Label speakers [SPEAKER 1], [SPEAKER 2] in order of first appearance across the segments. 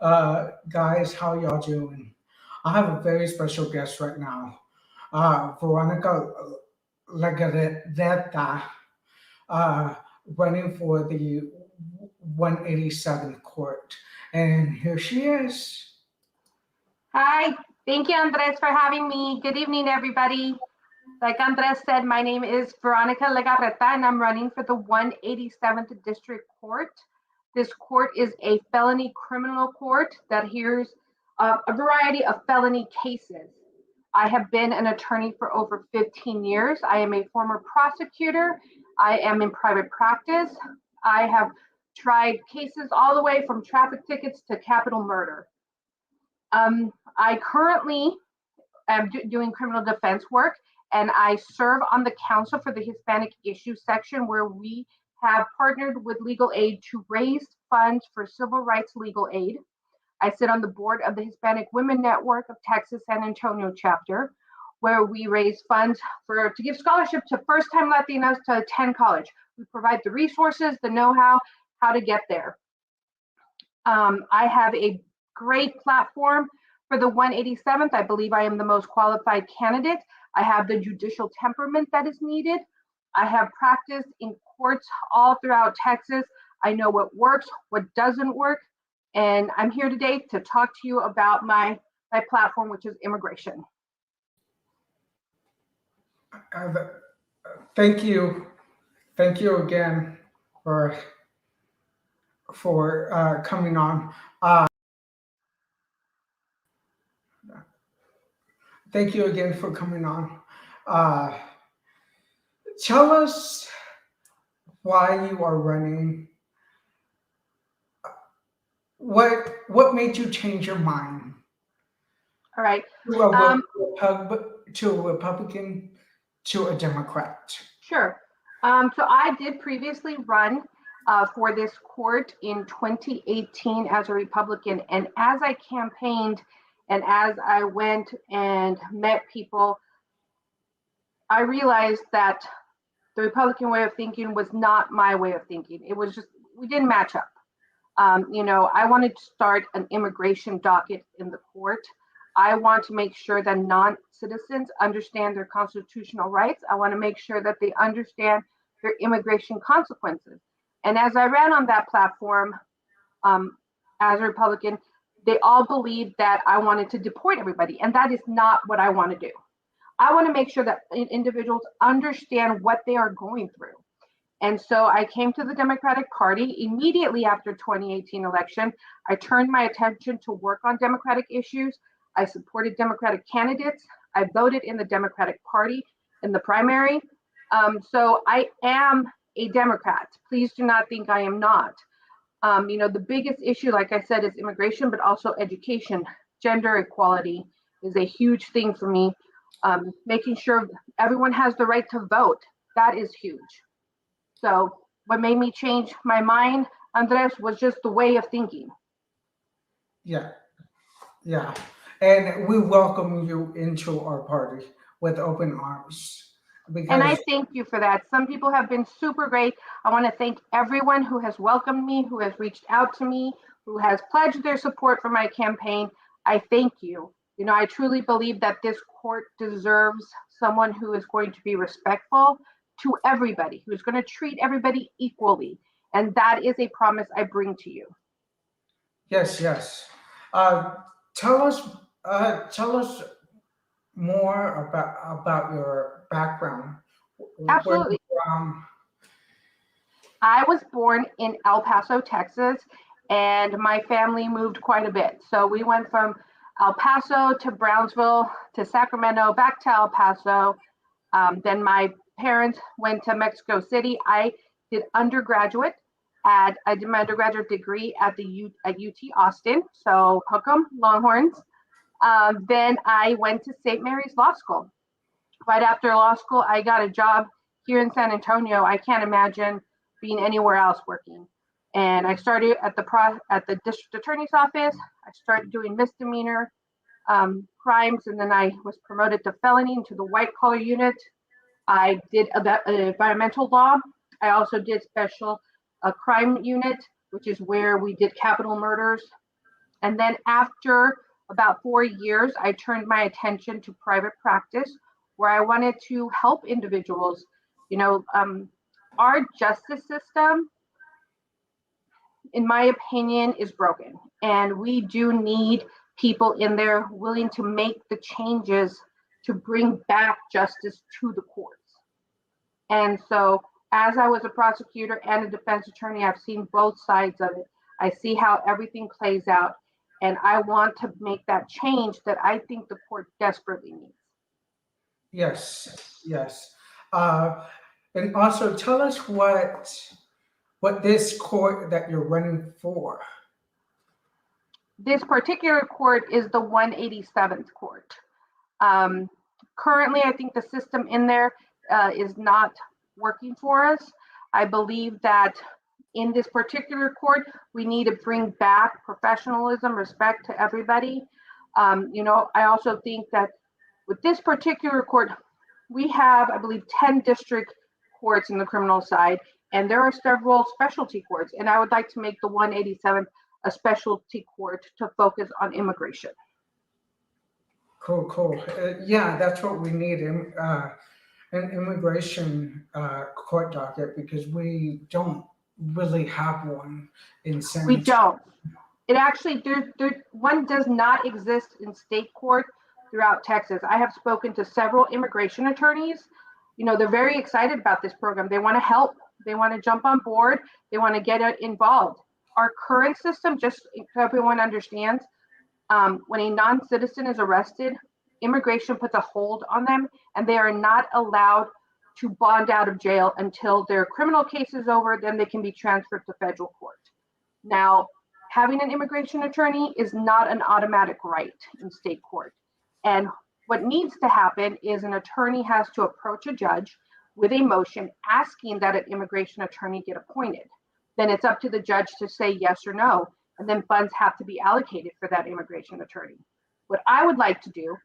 [SPEAKER 1] Guys, how y'all doing? I have a very special guest right now, Veronica Legarreta, uh, running for the 187th court. And here she is.
[SPEAKER 2] Hi, thank you, Andres, for having me. Good evening, everybody. Like Andres said, my name is Veronica Legarreta, and I'm running for the 187th District Court. This court is a felony criminal court that hears a variety of felony cases. I have been an attorney for over 15 years. I am a former prosecutor. I am in private practice. I have tried cases all the way from traffic tickets to capital murder. I currently am doing criminal defense work, and I serve on the Council for the Hispanic Issues section, where we have partnered with Legal Aid to raise funds for civil rights legal aid. I sit on the board of the Hispanic Women Network of Texas San Antonio chapter, where we raise funds to give scholarship to first-time Latinas to attend college. We provide the resources, the know-how, how to get there. I have a great platform for the 187th. I believe I am the most qualified candidate. I have the judicial temperament that is needed. I have practiced in courts all throughout Texas. I know what works, what doesn't work, and I'm here today to talk to you about my platform, which is immigration.
[SPEAKER 1] Thank you. Thank you again for coming on. Thank you again for coming on. Uh, Tell us why you are running. What made you change your mind
[SPEAKER 2] All right.
[SPEAKER 1] to a Republican to a Democrat?
[SPEAKER 2] Sure. So I did previously run for this court in 2018 as a Republican. And as I campaigned and as I went and met people, I realized that the Republican way of thinking was not my way of thinking. It was just, we didn't match up. I wanted to start an immigration docket in the court. I want to make sure that non-citizens understand their constitutional rights. I want to make sure that they understand their immigration consequences. And as I ran on that platform as a Republican, they all believed that I wanted to deport everybody. And that is not what I want to do. I want to make sure that individuals understand what they are going through. And so I came to the Democratic Party immediately after 2018 election. I turned my attention to work on Democratic issues. I supported Democratic candidates. I voted in the Democratic Party in the primary. So I am a Democrat. Please do not think I am not. The biggest issue, like I said, is immigration, but also education. Gender equality is a huge thing for me. Making sure everyone has the right to vote. That is huge. So what made me change my mind, Andres, was just the way of thinking.
[SPEAKER 1] Yeah, yeah. And we welcome you into our party with open arms.
[SPEAKER 2] And I
[SPEAKER 1] Because
[SPEAKER 2] thank you for that. Some people have been super great. I want to thank everyone who has welcomed me, who has reached out to me, who has pledged their support for my campaign. I thank you. I truly believe that this court deserves someone who is going to be respectful to everybody, who's going to treat everybody equally. And that is a promise I bring to you.
[SPEAKER 1] yes, yes. Uh, tell us more about your background. Where you
[SPEAKER 2] Absolutely.
[SPEAKER 1] from?
[SPEAKER 2] I was born in El Paso, Texas, and my family moved quite a bit. So we went from El Paso to Brownsville to Sacramento, back to El Paso. Then my parents went to Mexico City. I did I did my undergraduate degree at UT Austin, so hook 'em, Longhorns. Then I went to St. Mary's Law School. Right after law school, I got a job here in San Antonio. I can't imagine being anywhere else working. And I started at the district attorney's office. I started doing misdemeanor crimes, and then I was promoted to felony into the white collar unit. I did environmental law. I also did special crime unit, which is where we did capital murders. And then after about 4 years, I turned my attention to private practice, where I wanted to help individuals. Our justice system, in my opinion, is broken. And we do need people in there willing to make the changes to bring back justice to the courts. And so, as I was a prosecutor and a defense attorney, I've seen both sides of it. I see how everything plays out. And I want to make that change that I think the court desperately needs.
[SPEAKER 1] Yes, yes. And also tell us what this court that you're running for.
[SPEAKER 2] This particular court is the 187th court. Currently, I think the system in there is not working for us. I believe that in this particular court, we need to bring back professionalism, respect to everybody. I also think that with this particular court, we have, I believe, 10 district courts in the criminal side, and there are several specialty courts. And I would like to make the 187th a specialty court to focus on immigration.
[SPEAKER 1] Cool. Yeah, that's what we need, an immigration court docket, because we don't really have one in San
[SPEAKER 2] We don't. It actually, one does not exist in state court throughout Texas. I have spoken to several immigration attorneys. They're very excited about this program. They want to help. They want to jump on board. They want to get involved. Our current system, just so everyone understands, when a non-citizen is arrested, immigration puts a hold on them, and they are not allowed to bond out of jail until their criminal case is over. Then they can be transferred to federal court. Now, having an immigration attorney is not an automatic right in state court. And what needs to happen is an attorney has to approach a judge with a motion asking that an immigration attorney get appointed. Then it's up to the judge to say yes or no, and then funds have to be allocated for that immigration attorney. What I would like to do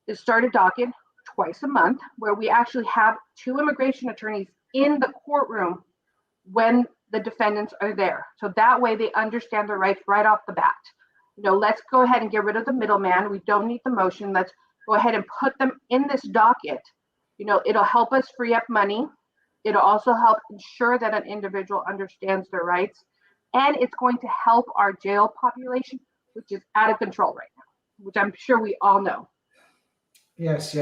[SPEAKER 2] is start a docket twice a month where we actually have 2 immigration attorneys in the courtroom when the defendants are there. So that way they understand their rights right off the bat. Let's go ahead and get rid of the middleman. We don't need the motion. Let's go ahead and put them in this docket. It'll help us free up money. It'll also help ensure that an individual understands their rights. And it's going to help our jail population, which is out of control right now, which I'm sure we all know.
[SPEAKER 1] Yes.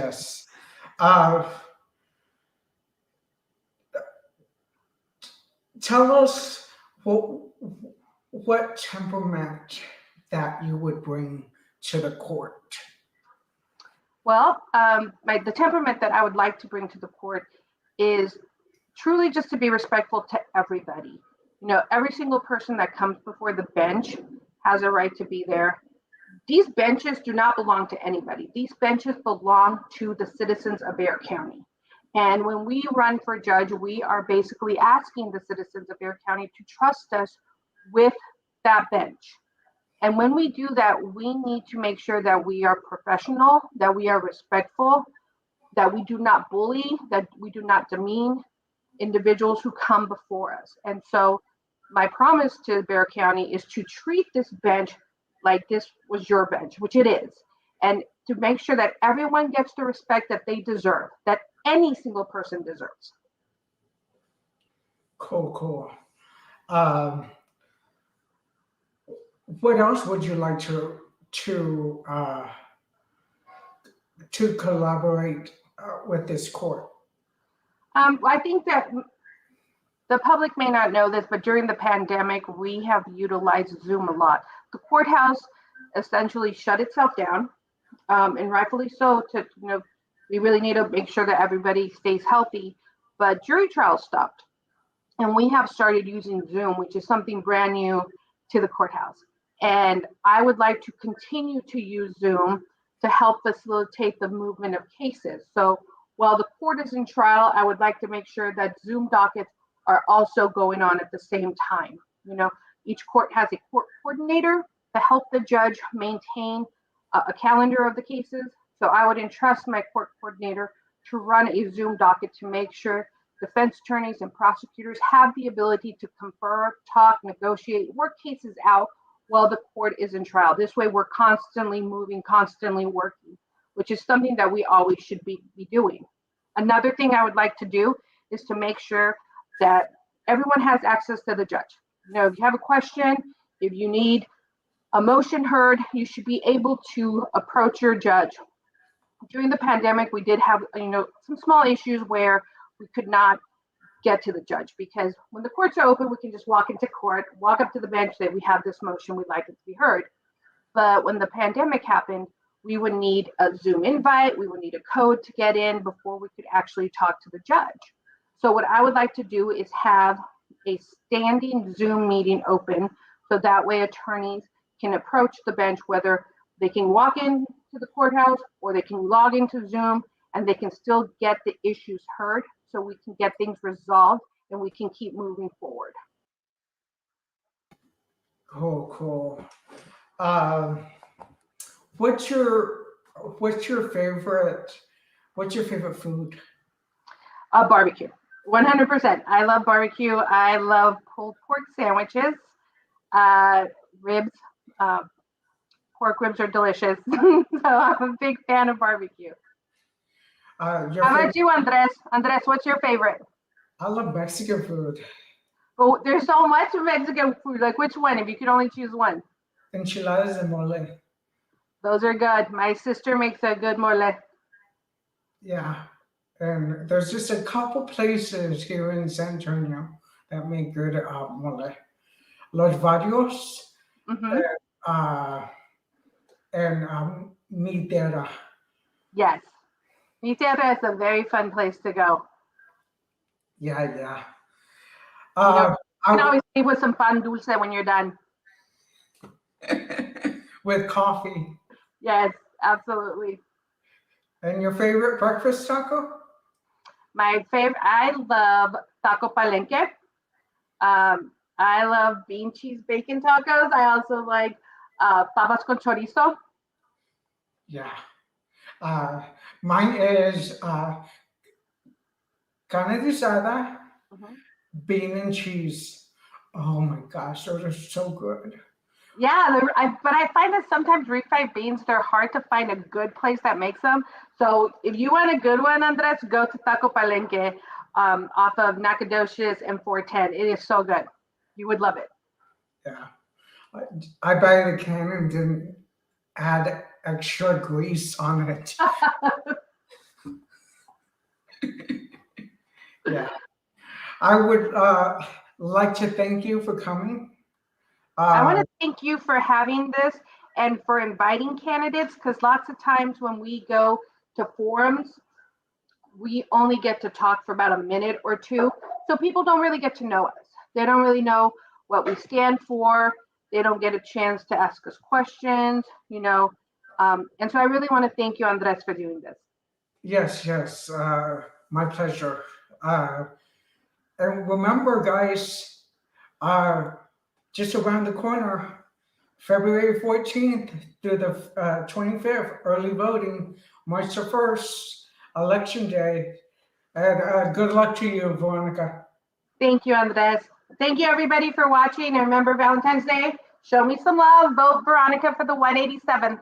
[SPEAKER 1] Tell us what temperament that you would bring to the court.
[SPEAKER 2] Well, the temperament that I would like to bring to the court is truly just to be respectful to everybody. Every single person that comes before the bench has a right to be there. These benches do not belong to anybody. These benches belong to the citizens of Bexar County. And when we run for judge, we are basically asking the citizens of Bexar County to trust us with that bench. And when we do that, we need to make sure that we are professional, that we are respectful, that we do not bully, that we do not demean individuals who come before us. And so my promise to Bexar County is to treat this bench like this was your bench, which it is, and to make sure that everyone gets the respect that they deserve, that any single person deserves.
[SPEAKER 1] Cool. What else would you like to collaborate with this court?
[SPEAKER 2] I think that the public may not know this, but during the pandemic, we have utilized Zoom a lot. The courthouse essentially shut itself down, and rightfully so. We really need to make sure that everybody stays healthy. But jury trials stopped, and we have started using Zoom, which is something brand new to the courthouse. And I would like to continue to use Zoom to help facilitate the movement of cases. So while the court is in trial, I would like to make sure that Zoom dockets are also going on at the same time. Each court has a court coordinator to help the judge maintain a calendar of the cases. So I would entrust my court coordinator to run a Zoom docket to make sure defense attorneys and prosecutors have the ability to confer, talk, negotiate, work cases out while the court is in trial. This way we're constantly moving, constantly working, which is something that we always should be doing. Another thing I would like to do is to make sure that everyone has access to the judge. You know, if you have a question, if you need a motion heard, you should be able to approach your judge. During the pandemic, we did have, you know, some small issues where we could not get to the judge, because when the courts are open, we can just walk into court, walk up to the bench, say we have this motion, we'd like it to be heard. But when the pandemic happened, we would need a Zoom invite, we would need a code to get in before we could actually talk to the judge. So what I would like to do is have a standing Zoom meeting open, so that way attorneys can approach the bench, whether they can walk into the courthouse or they can log into Zoom, and they can still get the issues heard, so we can get things resolved and we can keep moving forward.
[SPEAKER 1] Cool. What's your favorite food?
[SPEAKER 2] Barbecue, 100%. I love barbecue. I love pulled pork sandwiches, ribs. Pork ribs are delicious. So I'm a big fan of barbecue. How about you, Andres? Andres, what's your favorite?
[SPEAKER 1] I love Mexican food.
[SPEAKER 2] Oh, there's so much Mexican food. Like, which one, if you could only choose one?
[SPEAKER 1] Enchiladas and mole.
[SPEAKER 2] Those are good. My sister makes a good mole.
[SPEAKER 1] Yeah, and there's just a couple places here in San Antonio that make good mole. Los Barrios and Mi Tierra.
[SPEAKER 2] Yes. Mi Tierra is a very fun place to go.
[SPEAKER 1] Yeah.
[SPEAKER 2] You can always leave with some pan dulce when you're done.
[SPEAKER 1] With coffee.
[SPEAKER 2] Yes, absolutely.
[SPEAKER 1] And your favorite breakfast taco?
[SPEAKER 2] My favorite, I love taco palenque. I love bean cheese bacon tacos. I also like papas con chorizo.
[SPEAKER 1] Yeah. Mine is carne asada, bean and cheese. Oh my gosh, those are so good.
[SPEAKER 2] Yeah, but I find that sometimes refried beans, they're hard to find a good place that makes them. So if you want a good one, Andres, go to Taco Palenque off of Nacogdoches and 410. It is so good. You would love it.
[SPEAKER 1] Yeah. I buy the can and didn't add extra grease on it. Yeah. I would like to thank you for coming.
[SPEAKER 2] I want to thank you for having this and for inviting candidates, because lots of times when we go to forums, we only get to talk for about a minute or two. So people don't really get to know us. They don't really know what we stand for. They don't get a chance to ask us questions, you know. And so I really want to thank you, Andres, for doing this.
[SPEAKER 1] Yes. My pleasure. And remember, guys, just around the corner, February 14th through the 25th, early voting, March the 1st, election day. And good luck to you, Veronica.
[SPEAKER 2] Thank you, Andres. Thank you, everybody, for watching. And remember, Valentine's Day, show me some love. Vote Veronica for the 187th.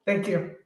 [SPEAKER 1] Thank you.